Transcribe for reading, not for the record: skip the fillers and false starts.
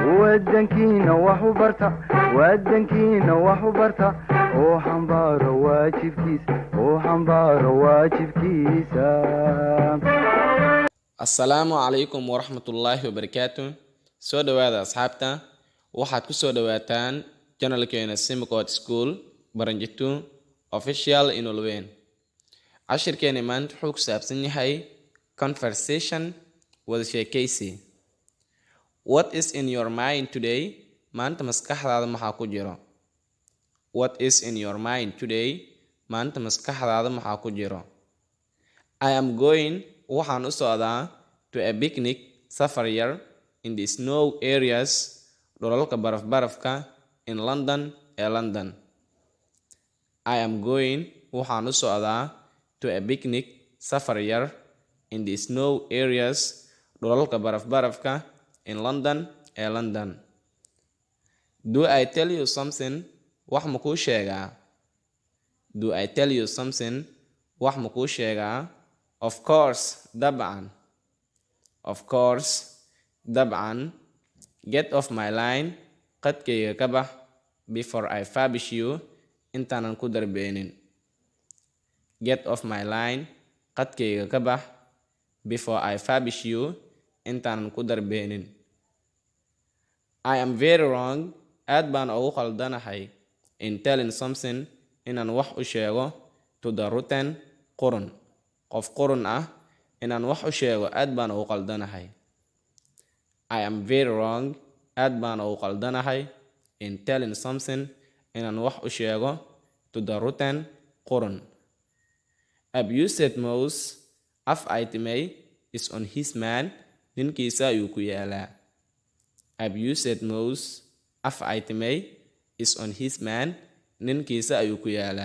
wadankiina wax u barta wadankiina wax u barta oo xambaaro waajibkiisa Assalaamu calaykum waraxmatullaahi wabarakaatuh. Soo dhawaada asxaabta, waxaad ku soo dhawaataan channelkeena Simcode School Baranjitu Official Inolwen. Cashirkeena maanta wuxuu ku saabsan yahay conversation wada sheekaysi. What is in your mind today? Maanta maskaxdaada maxaa ku jiro? What is in your mind today? Maanta maskaxdaada maxaa ku jiro? I am going, waxaan u socdaa, to a picnic, safar yar, in the snow areas, dhulalka baraf-barafka, in London, ee London. I am going, waxaan u socdaa, to a picnic, safar yar, in the snow areas, dhulalka baraf-barafka, in London, ee London. Do I tell you something? Wax ma kuu sheegaa? Do I tell you something? Wax ma kuu sheegaa? Of course, dabcan. Of course, dabcan. Get off my line, qadkayga ka bax, before I furbish you, intaanan ku darbeenin. Get off my line, qadkayga ka bax, before I furbish you, intaanan ku darbeenin. I am very wrong, aad baan ugu khaldanahay, in telling something, inaan wax u sheego, to the rotten, qurun. Qof qurun ah, inaan wax u sheego aad baan ugu khaldanahay. I am very wrong, aad baan ugu khaldanahay, in telling something, inaan wax u sheego, to the rotten, qurun. Abused mouse, af itemay, is on his man, ninkiisa ayuu ku yaalaa. Abused mouse, af itemay, is on his man, ninkiisa ayuu ku yaalaa.